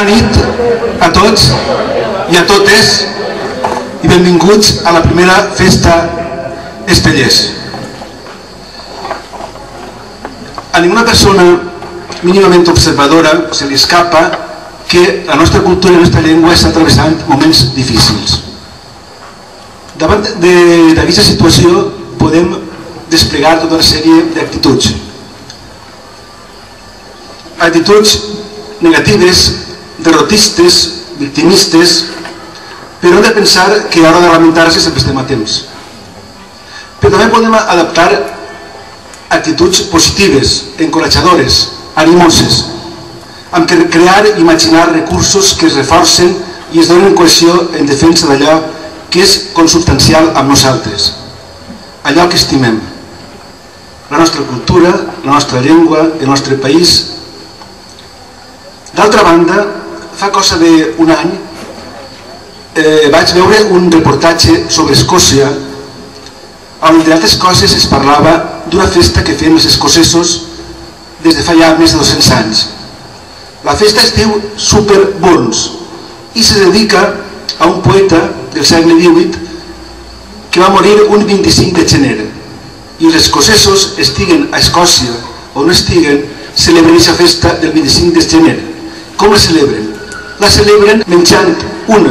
nit a tots i a totes i benvinguts a la primera festa Estellers. A ninguna persona mínimament observadora se li escapa que la nostra cultura i la nostra llengua està travessant moments difícils. Davant d'aquesta situació podem desplegar tota una sèrie d'actituds. Actituds negatives, derrotistes, victimistes, però hem de pensar que a l'hora de lamentar-se sempre estem a temps. Però també podem adaptar actituds positives, encoratjadores, animoses, amb crear i imaginar recursos que es reforcen i es donen cohesió en defensa d'allò que és consubstancial amb nosaltres, allò que estimem, la nostra cultura, la nostra llengua, el nostre país. D'altra banda, fa cosa d'un any vaig veure un reportatge sobre Escòcia on, entre altres coses, es parlava d'una festa que feien els escocesos des de fa ja més de 200 anys. La festa es diu Super Bones i se dedica a un poeta del segle XVIII que va morir un 25 de gener. I els escocesos, estiguen a Escòcia o no estiguen, celebren aquesta festa del 25 de gener. Com la celebren? La celebren menjant un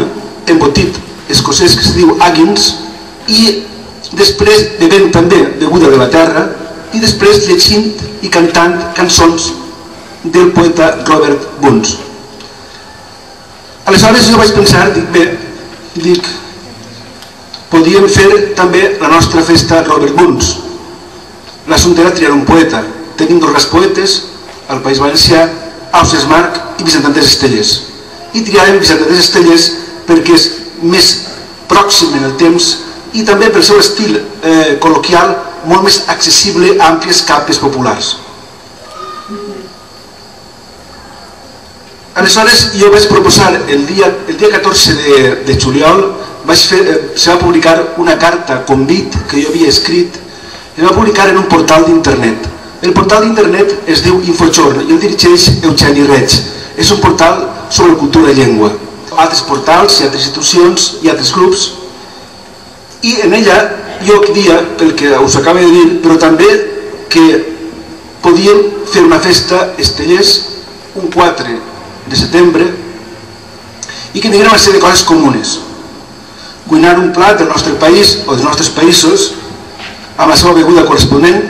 embotit escocès que es diu Haggins i després bevent també beguda de la terra i després llegint i cantant cançons del poeta Robert Burns. Aleshores jo vaig pensar, dic, podíem fer també la nostra festa Robert Burns. L'assumpte era triar un poeta. Tenim dos grans poetes al País Valencià, Ausiàs March i Vicent Andrés Estellers. I triarem Vicent Andrés Estellers perquè és més pròxim en el temps i també pel seu estil col·loquial molt més accessible a àmplies capes populars. Aleshores jo vaig proposar el dia 14 de juliol se va publicar una carta convit que jo havia escrit i la va publicar en un portal d'internet. El portal d'internet es diu Infojorn i el dirigeix Eugeni Reig. És un portal sobre cultura i llengua. Altres portals i altres institucions i altres grups. I en ella jo dia, pel que us acabo de dir, però també que podíem fer una festa Estellers un 4 de setembre i que tinguem una sèrie de coses comunes. Cuinar un plat del nostre país o dels nostres països amb la seva beguda corresponent,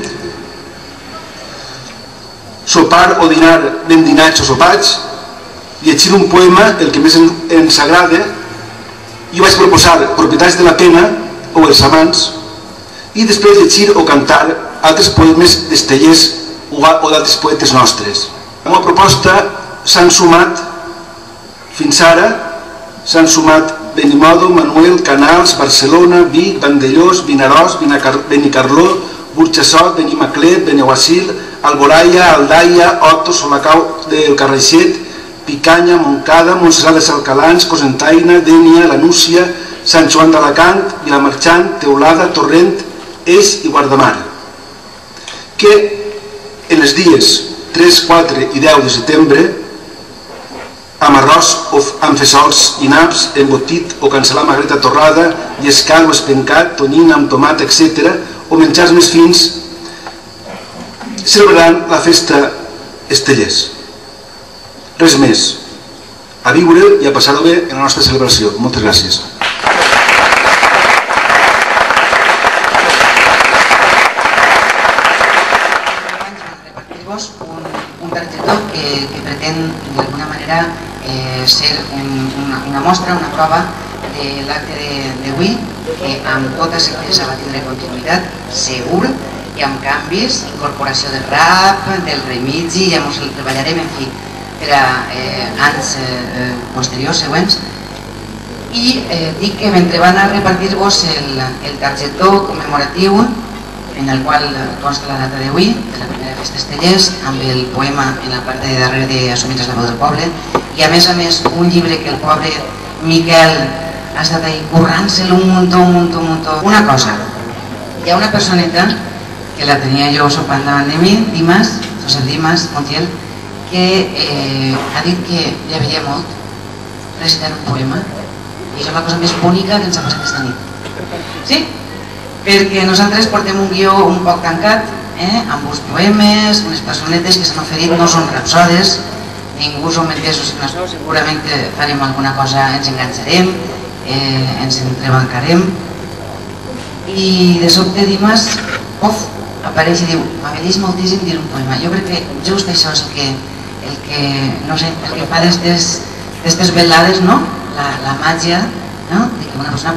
sopar o dinar ben dinats o sopats, llegir un poema, el que més ens agrada. Jo vaig proposar Propietats de la pena o Els amants i després llegir o cantar altres poemes d'Estellers o d'altres poetes nostres. A la proposta s'han sumat fins ara Benimodo, Manuel, Canals, Barcelona, Vic, Vandellós, Vinaròs, Benicarló, Burjassot, Benimaclet, Benaguasil, Alboraia, Aldaia, Otto, Solacau del Carraixet, Picanya, Montcada, Montserrat de Salcalans, Cosentaina, Dénia, La Núcia, Sant Joan d'Alacant, Vilamarxant, Teulada, Torrent, Eix i Guardamar. Que en els dies 3, 4 i 10 de setembre, amb arròs o amb fesols i naps, embotit o cancel·lar magreta torrada, llescat o espencat, tonyina amb tomat, etc., o menjars més fins, celebraran la festa Estellers. Res més. A viure i a passar-ho bé en la nostra celebració. Moltes gràcies. Repartir-vos un targetó que pretén d'alguna manera ser una mostra, una prova de l'acte d'avui, que amb tota certesa va tindre continuïtat, segur, i amb canvis, incorporació del rap, del remigi, ja ens el treballarem, en fi, per a anys posteriors, següents. I dic que mentre van a repartir-vos el targetó commemoratiu en el qual consta la data d'avui, de la primera festa Estellers, amb el poema en la part de darrere d'Assumits la veu del poble, i a més un llibre que el pobre Miquel ha estat ahí currant-se'l un muntó. Una cosa, hi ha una personeta que la tenia jo sopant davant de mi, Dimas, José Dimas Montiel, que ha dit que hi havia molt recitant un poema, i això és la cosa més bonica que ens ha passat aquesta nit. Sí? Perquè nosaltres portem un guió un poc tancat, amb uns poemes, unes personetes que s'han oferit, no són rapsodes, ningú som entesos en això, segurament que farem alguna cosa, ens enganxarem, ens entrebancarem, i de sobte Dimas, apareix i diu, m'agradaria moltíssim dir un poema. Jo crec que just això és el que fa d'aquestes velades, la màgia, de que una persona,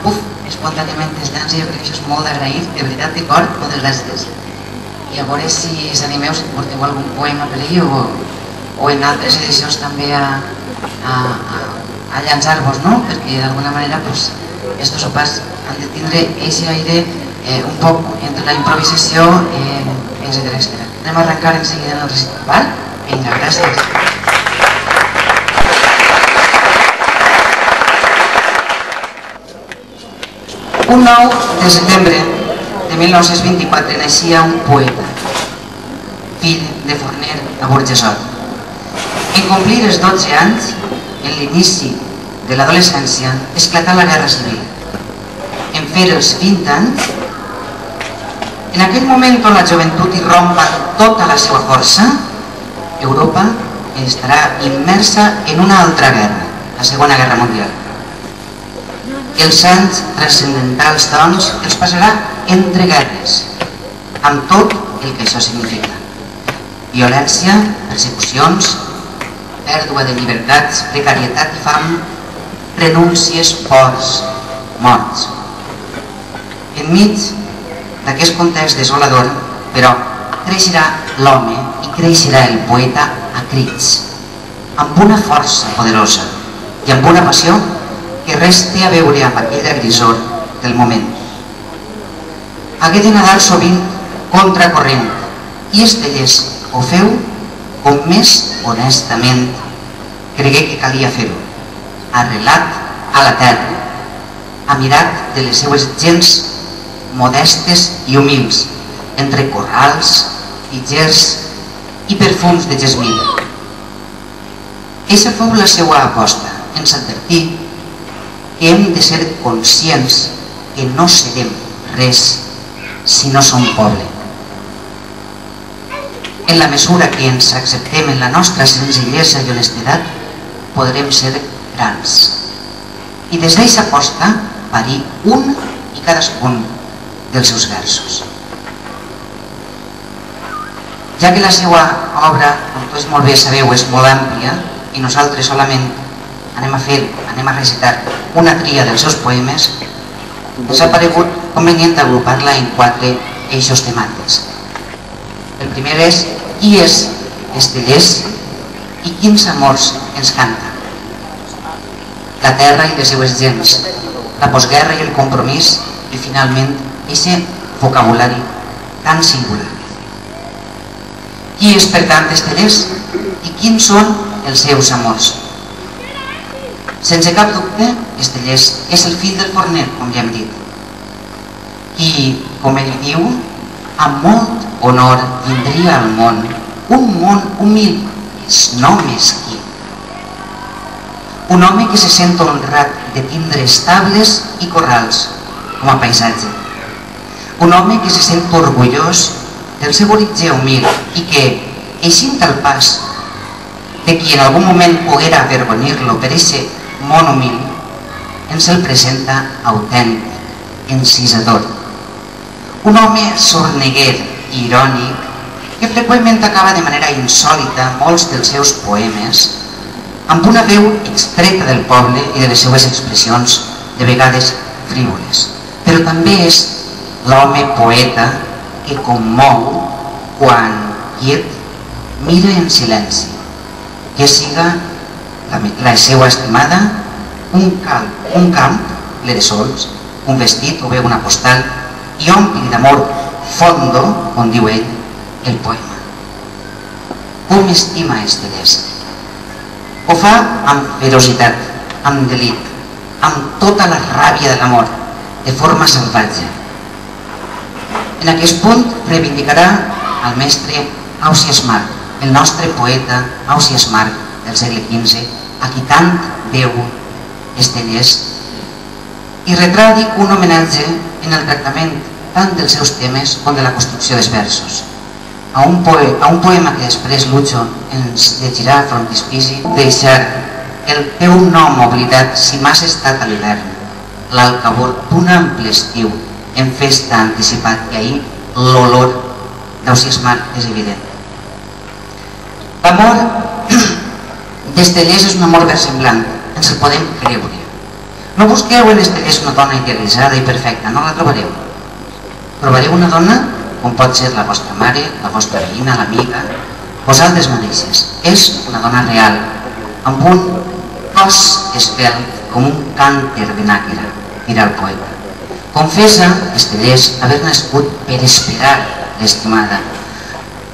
espontàniament es llança. Jo crec que això és molt d'agrair, de veritat, de cor, moltes gràcies. I a veure si s'animeu, si porteu algun poema per allà o en altres edicions també a llançar-vos, perquè d'alguna manera estos sopars han de tindre aquest aire un poc entre la improvisació, etcètera. Anem a arrencar en seguida en el recital, val? Vinga, gràcies. 9 de setembre de 1924 naixia un poeta, fill de forner a Burjassot. En complir els 12 anys, en l'inici de l'adolescència, esclatà la Guerra Civil. En fer els 20 anys, en aquell moment on la joventut irrompa tota la seva força, Europa estarà immersa en una altra guerra, la Segona Guerra Mundial. Els anys transcendentals, doncs, els passarà entre guerres, amb tot el que això significa. Violència, persecucions, pèrdua de llibertats, precarietat i fam, renúncies, pors, morts. Enmig d'aquest context desolador, però, creixerà l'home i creixerà el poeta a crits, amb una força poderosa i amb una passió que res té a veure amb aquella grisor del moment. Hagué de nedar sovint contracorrent i Estellés ho feu com més honestament cregué que calia fer-ho, arrelat a la terra, amirat de les seues gens modestes i humils, entre corrals, fitxers i perfums de gesmil. Eixa fou la seva aposta, ens advertir que hem de ser conscients que no serem res si no som poble. En la mesura que ens acceptem en la nostra senzillesa i honestedat, podrem ser grans. I des d'eixa aposta parir un i cadascun dels seus versos. Ja que la seva obra, com tots molt bé sabeu, és molt àmplia i nosaltres solament anem a recitar una tria dels seus poemes, ens ha paregut convenient agrupar-la en 4 eixos temàtics. El primer és qui és Estellés i quins amors ens canta. La terra i les seues gens, la postguerra i el compromís i finalment aquest vocabulari tan singular. Qui és per tant Estellés i quins són els seus amors? Sense cap dubte, Estellés és el fill del forner, com ja hem dit, qui, com ell diu, amb molt honor vindria al món, un món humil, no mesquí. Un home que se sent honrat de tindre estables i corrals com a paisatge. Un home que se sent orgullós del seu origen humil i que, eixint al pas de qui en algun moment poguera avergonyir-lo per aquest món humil, ens el presenta autèntic, encisador. Un home sorneguer i irònic que freqüentment acaba de manera insòlita molts dels seus poemes amb una veu extreta del poble i de les seues expressions, de vegades frívoles. Però també és l'home poeta que commou quan quiet mira en silenci, que siga la seva estimada un camp ple de sols, un vestit o bé una postal, i ompli d'amor fondo, com diu ell, el poema. Com estima Estellés? Ho fa amb ferocitat, amb delit, amb tota la ràbia de l'amor, de forma salvatge. En aquest punt reivindicarà el mestre Ausiàs Marc, el nostre poeta Ausiàs Marc del segle XV, a qui tant deu Estellés, i retrà un homenatge en el tractament tant dels seus temes com de la construcció dels versos. A un poema que després Lucho ens llegirà a frontispici, deixar el teu nom oblidat si m'has estat a l'hivern, l'alcavor d'un ample estiu en festa anticipat, i ahir l'olor d'Ausiàs Marc és evident. L'amor d'Estellés és un amor versemblant, ens el podem creure. No busqueu en Estellés una dona idealitzada i perfecta, no la trobareu. Trobareu una dona com pot ser la vostra mare, la vostra veïna, l'amiga, vosaltres mateixes. És una dona real, amb un cos esvelt com un cànter de nàquera, dirà el poeta. Confessa, Estellés, haver nascut per esperar l'estimada,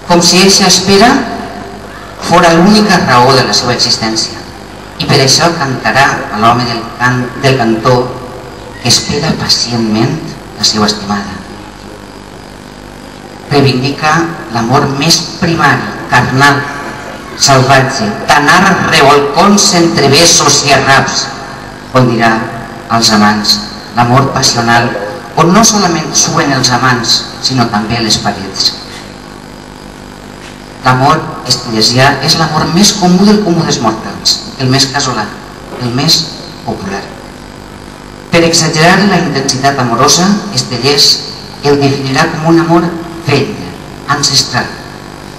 com si eixa espera fora l'única raó de la seva existència, i per això cantarà a l'home del cantó que espera pacientment la seva estimada. Reivindica l'amor més primari, carnal, salvatge, d'anar revolcons entre besos i arraps, on dirà als amants, l'amor passional, on no solament suen els amants, sinó també les parets. L'amor estellesià és l'amor més comú del comú dels mortals, el més casolà, el més popular. Per exagerar la intensitat amorosa, Estellés el definirà com un amor vell, ancestral,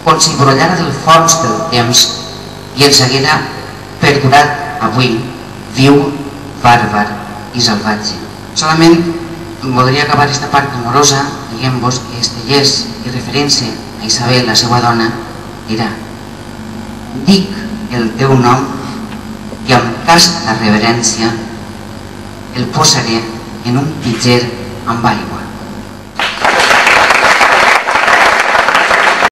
com si brollara del fons del temps i ens haguera perdurat avui, viu, bàrbar i salvatge. Solament voldria acabar aquesta part amorosa dient-vos que Estellés, i referint-se a Isabel, la seva dona, dirà: dic el teu nom i amb casta reverència el posaré en un pitxer amb aigua.